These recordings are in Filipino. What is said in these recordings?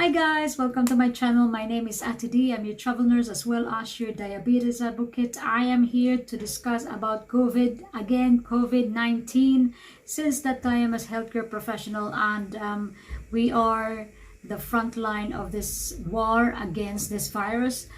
Hi guys, welcome to my channel. My name is Ate D. I'm your travel nurse as well as your diabetes advocate. I am here to discuss about COVID-19. Since that time as healthcare professional, and we are the front line of this war against this virus.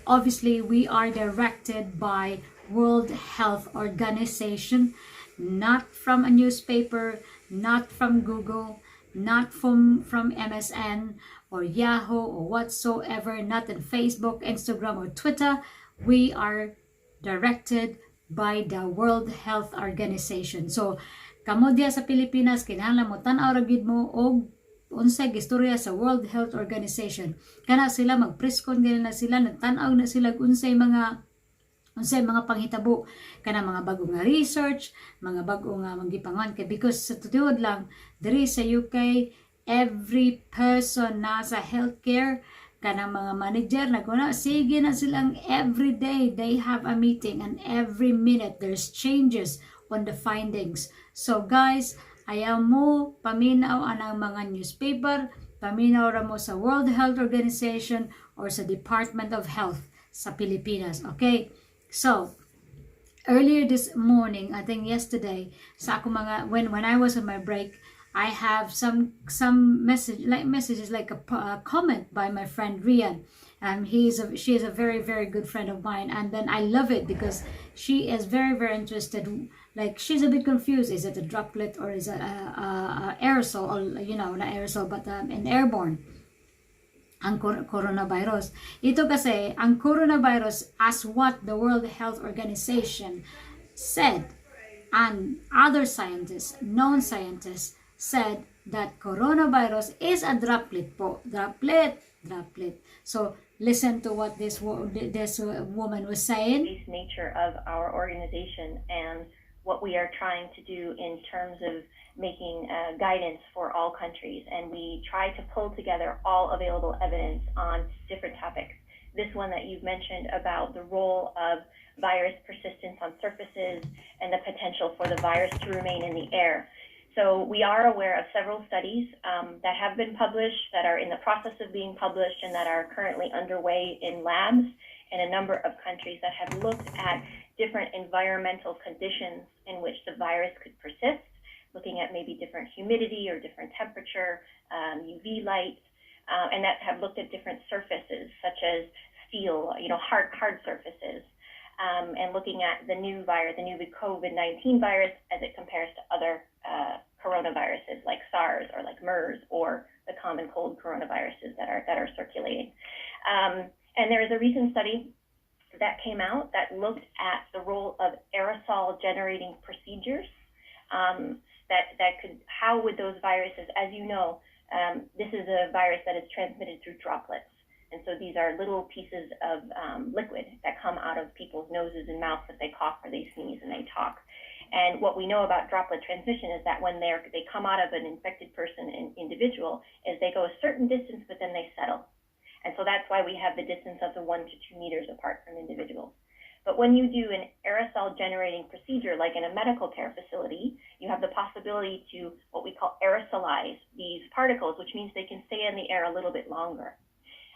Obviously, we are directed by World Health Organization, not from a newspaper, not from Google, not from MSN or Yahoo or whatsoever, not in Facebook, Instagram, or Twitter. We are directed by the World Health Organization. So, kamo diya sa Pilipinas, kinahanglan mo tan-aw ra gyud mo og unsay gistorya sa World Health Organization. Kana sila magpreskon ganina sila, nagtan-aw na sila unsay mga panghitabo kana mga bagong nga research, mga bagong nga manggipangan kay because sa tuod lang diri sa UK every person na sa healthcare kana mga manager naguna sige na silang every day they have a meeting and every minute there's changes on the findings. So guys, ayaw mo paminaw anang mga newspaper, paminaw ra mo sa World Health Organization or sa Department of Health sa Pilipinas. Okay? So, earlier this morning, I think yesterday, sa ako mga when I was on my break, I have some messages like a comment by my friend Rian. She is a very very good friend of mine, and then I love it because she is very very interested. Like she's a bit confused. Is it a droplet or is it a aerosol? Or, not aerosol but an airborne. Ang coronavirus. Ito kasi, ang coronavirus, as what the World Health Organization said, and other scientists, known scientists, said that coronavirus is a droplet po. Droplet. So, listen to what this woman was saying. The nature of our organization and what we are trying to do in terms of making guidance for all countries, and we try to pull together all available evidence on different topics. This one that you've mentioned about the role of virus persistence on surfaces and the potential for the virus to remain in the air. So we are aware of several studies that have been published, that are in the process of being published, and that are currently underway in labs in a number of countries that have looked at different environmental conditions in which the virus could persist, looking at maybe different humidity or different temperature, UV light, and that have looked at different surfaces such as steel, hard surfaces, and looking at the new COVID-19 virus as it compares to other coronaviruses like SARS or like MERS or the common cold coronaviruses that are circulating. And there is a recent study that came out that looked at the role of aerosol generating procedures. How would those viruses, as you know, this is a virus that is transmitted through droplets. And so these are little pieces of liquid that come out of people's noses and mouths if they cough or they sneeze and they talk. And what we know about droplet transmission is that when they come out of an infected person, an individual, is they go a certain distance, but then they settle. And so that's why we have the distance of the 1 to 2 meters apart from individuals. But when you do an aerosol generating procedure, like in a medical care facility, you have the possibility to what we call aerosolize these particles, which means they can stay in the air a little bit longer.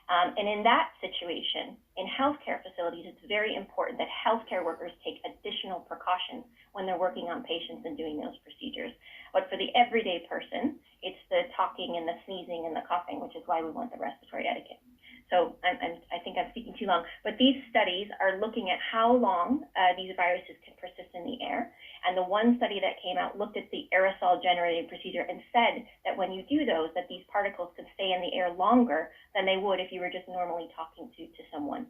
And in that situation, in healthcare facilities, it's very important that healthcare workers take additional precautions when they're working on patients and doing those procedures. But for the everyday person, it's the talking and the sneezing and the coughing, which is why we want the respiratory etiquette. So I think I'm speaking too long, but these studies are looking at how long these viruses can persist in the air. And the one study that came out looked at the aerosol generating procedure and said that when you do those, that these particles could stay in the air longer than they would if you were just normally talking to someone.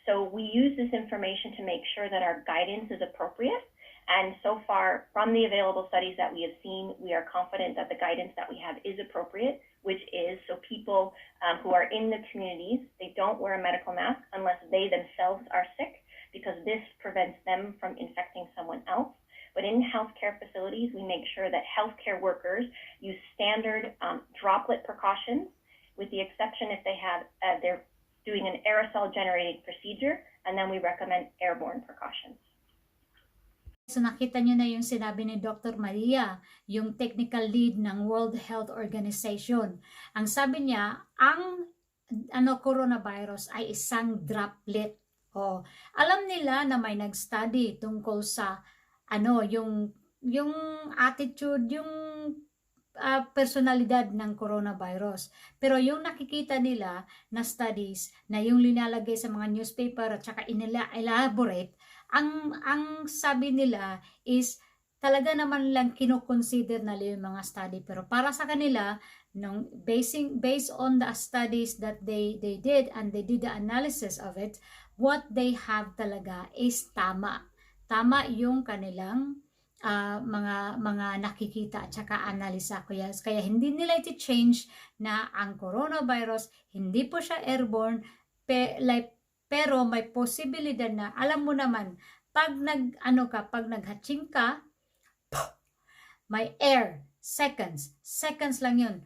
So we use this information to make sure that our guidance is appropriate. And so far, from the available studies that we have seen, we are confident that the guidance that we have is appropriate, which is so people who are in the communities, they don't wear a medical mask unless they themselves are sick, because this prevents them from infecting someone else. But in healthcare facilities, we make sure that healthcare workers use standard droplet precautions, with the exception if they're doing an aerosol generating procedure, and then we recommend airborne precautions. So nakita nyo na yung sinabi ni Dr. Maria, yung technical lead ng World Health Organization. Ang sabi niya, ang coronavirus ay isang droplet. Oh, alam nila na may nag-study tungkol sa yung attitude, yung personalidad ng coronavirus. Pero yung nakikita nila na studies na yung linalagay sa mga newspaper at saka elaborate, ang sabi nila is talaga naman lang kinoconsider nila yung mga study. Pero para sa kanila, based on the studies that they did and they did the analysis of it, what they have talaga is tama. Tama yung kanilang mga nakikita at saka analisa. Kaya hindi nila iti-change na ang coronavirus, hindi po siya airborne, pero may posibilidad na, alam mo naman, pag naghatching ka, may air, seconds lang yun.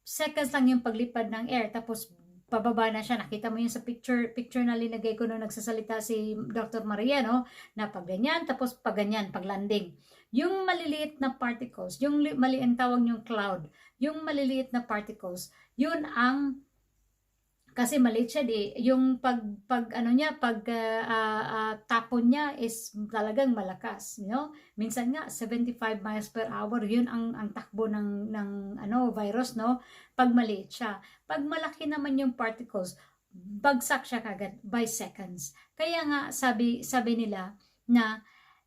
Seconds lang yung paglipad ng air, tapos pababa na siya. Nakita mo yun sa picture na linagay ko nung nagsasalita si Dr. Maria, no? Na pag ganyan, tapos pag ganyan, pag landing. Yung maliliit na particles, yung maliit tawag yung cloud, yung maliliit na particles, yun ang, kasi maliit siya yung tapon niya is talagang malakas, Minsan nga 75 miles per hour, yun ang takbo ng virus, no? Pag maliit siya. Pag malaki naman yung particles, bagsak siya kagad by seconds. Kaya nga sabi nila na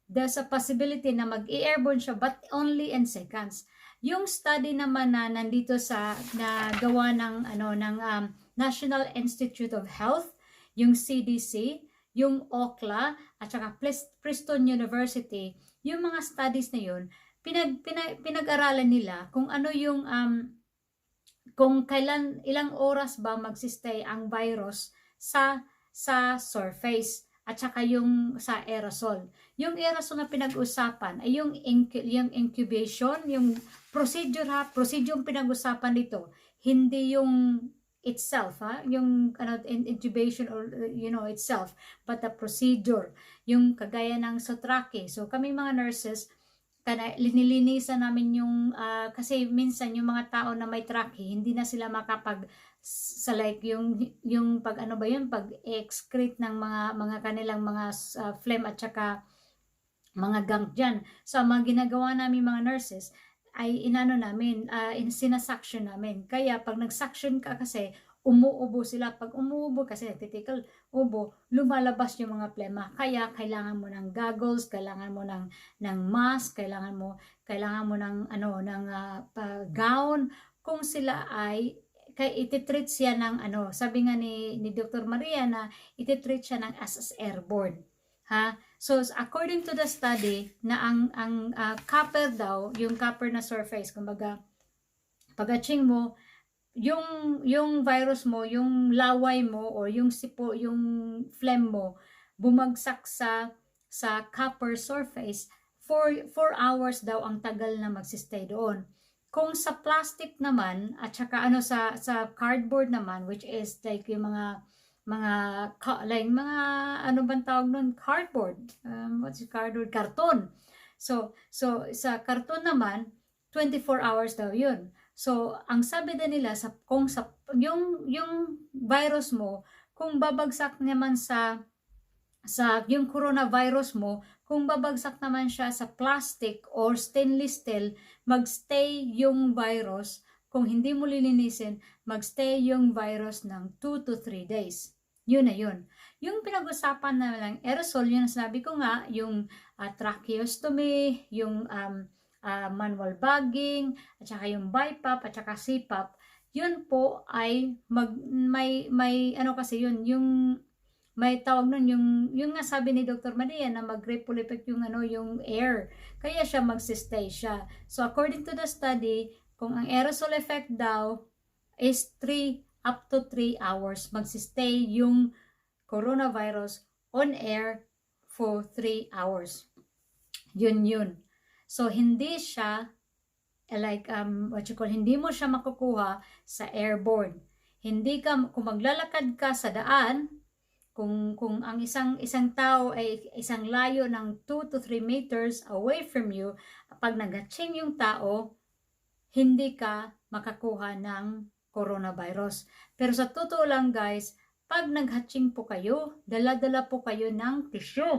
there's a possibility na mag-airborne siya but only in seconds. Yung study naman na nandito na gawa ng National Institute of Health, yung CDC, yung OCLA, at saka Princeton University, yung mga studies na yun, pinag-aralan nila kung ano yung kung ilang oras ba magsistay ang virus sa surface at saka yung sa aerosol. Yung aerosol na pinag-usapan ay yung incubation, yung procedure yung pinag-usapan dito, hindi yung itself, yung intubation or itself, but the procedure, yung kagaya ng sotrake. So kami mga nurses, linilinisan namin yung kasi minsan yung mga tao na may trachea, hindi na sila sa yung pag pag-excrete ng mga kanilang mga phlegm at saka mga gunk dyan. So mga ginagawa namin mga nurses ay sinasuction namin. Kaya pag nag-suction ka kasi, umuubo sila. Pag umuubo kasi nagtitikal, ubo, lumalabas yung mga plema. Kaya kailangan mo ng goggles, kailangan mo ng mask, kailangan mo ng gown. Kung sila ay ititreat siya ng sabi nga ni Dr. Maria na ititreat siya ng as airborne. So according to the study na ang copper daw, yung copper na surface, kumbaga pag-atching mo, yung virus mo, yung laway mo or yung phlegm mo bumagsak sa copper surface, 4 hours daw ang tagal na magsistay doon. Kung sa plastic naman at saka sa cardboard naman, which is like yung mga bang tawag nun? Cardboard. What's cardboard? Karton. So sa karton naman, 24 hours daw yun. So ang sabi din nila yung virus mo, kung babagsak naman sa yung coronavirus mo, kung babagsak naman siya sa plastic or stainless steel, magstay yung virus. Kung hindi mo lilinisin, magstay yung virus ng 2 to 3 days. Yun na yun. Yung pinag-usapan na lang aerosol, yun ang sinabi ko nga, yung tracheostomy, yung manual bagging, at saka yung BiPAP, at saka CPAP, yun po ay may tawag nun, yung nga sabi ni Dr. Maria na mag-ripple effect yung air. Kaya siya magsistay siya. So according to the study, kung ang aerosol effect daw is up to 3 hours, magsistay yung coronavirus on air for 3 hours. Yun. So hindi siya hindi mo siya makukuha sa airborne. Kung maglalakad ka sa daan, kung ang isang tao ay isang layo ng 2 to 3 meters away from you, pag nag-hatching yung tao, hindi ka makakuha ng coronavirus. Pero sa totoo lang guys, pag nag-hatching po kayo, dala-dala po kayo ng tissue.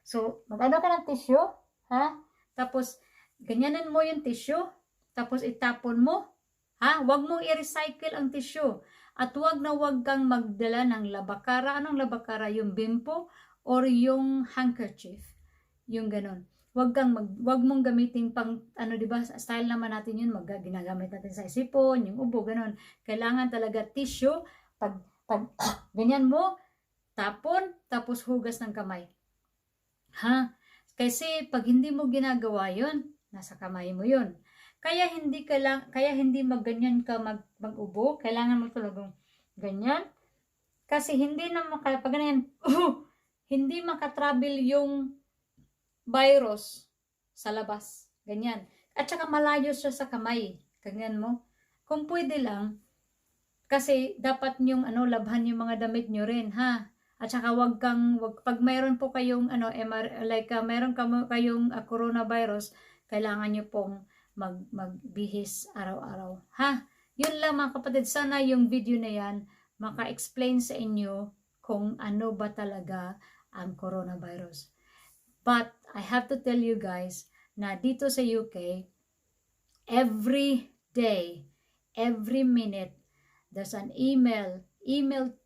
So, mag-ano ka ng tissue, ha? Tapos, ganyanan mo yung tissue, tapos itapon mo, ha? Huwag mong i-recycle ang tissue. At huwag kang magdala ng labakara. Anong labakara? Yung bimpo or yung handkerchief. Yung ganun. Huwag mong gamitin pang, di ba, style naman natin yun, ginagamit natin sa isipon, yung ubo, ganun. Kailangan talaga tissue. Pag ganyan mo, tapon, tapos hugas ng kamay. Ha? Kasi pag hindi mo ginagawa yun, nasa kamay mo yun. Kaya hindi magganyan ka mag-ubo, kailangan mo talagang ganyan. Kasi hindi na pag ganyan, hindi makatravel yung virus sa labas. Ganyan. At saka malayo siya sa kamay. Ganyan mo. Kung pwede lang, kasi dapat yung labhan yung mga damit nyo rin, ha? At saka pag mayroon po kayong mayroon kayong coronavirus, kailangan nyo pong magbihis araw-araw. Ha? Yun lang mga kapatid. Sana yung video na yan maka-explain sa inyo kung ano ba talaga ang coronavirus. But I have to tell you guys na dito sa UK, every day, every minute, there's an email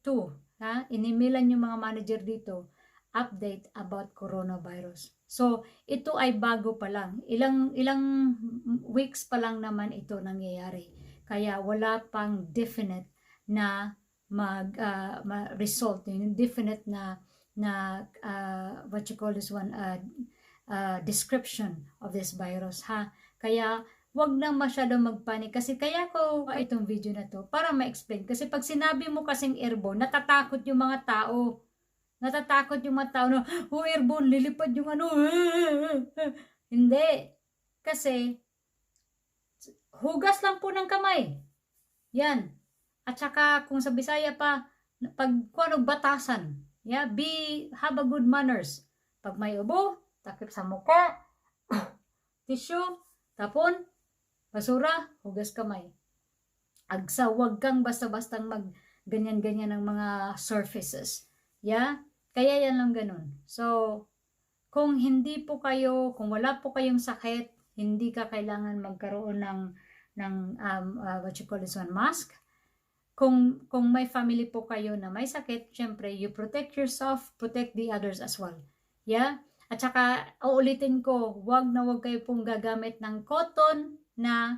to, ha? Inimailan yung mga manager dito, update about coronavirus. So, ito ay bago pa lang. Ilang weeks pa lang naman ito nangyayari. Kaya wala pang definite na result, yung definite na what you call this one, description of this virus, ha? Kaya wag na masyadong magpanik. Kasi kaya ko itong video na to para ma-explain. Kasi pag sinabi mo kasing airborne, natatakot yung mga tao. Natatakot yung mga tao na, airborne, lilipad yung Hindi. Kasi, hugas lang po ng kamay. Yan. At saka, kung sa Bisaya pa, pag batasan, yeah, have a good manners. Pag may ubo, takip sa muka, tissue, tapon, basura, hugas kamay. Agsa, wag kang basta-bastang ganyan-ganyan ng mga surfaces. Yeah? Kaya yan lang ganun. So, kung wala po kayong sakit, hindi ka kailangan magkaroon ng what you call this one, mask. Kung may family po kayo na may sakit, syempre, you protect yourself, protect the others as well. Yeah? At saka, uulitin ko, wag kayo pong gagamit ng cotton na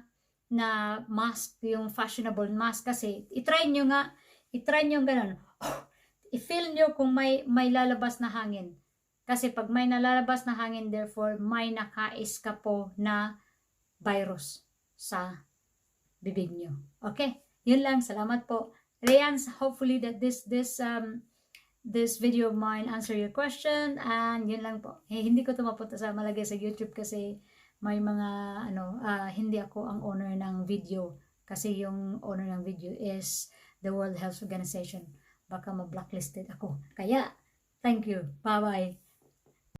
mask, yung fashionable mask, kasi itry nyo ganun. I-feel nyo kung may lalabas na hangin. Kasi pag may nalalabas na hangin, therefore, may nakais ka po na virus sa bibig nyo. Okay? Yun lang. Salamat po. Rayans, hopefully that this video of mine answer your question. And yun lang po. Hindi ko ito mapunta sa malagay sa YouTube kasi may mga hindi ako ang owner ng video. Kasi yung owner ng video is the World Health Organization. Baka ma-blacklisted ako. Kaya, thank you. Bye-bye.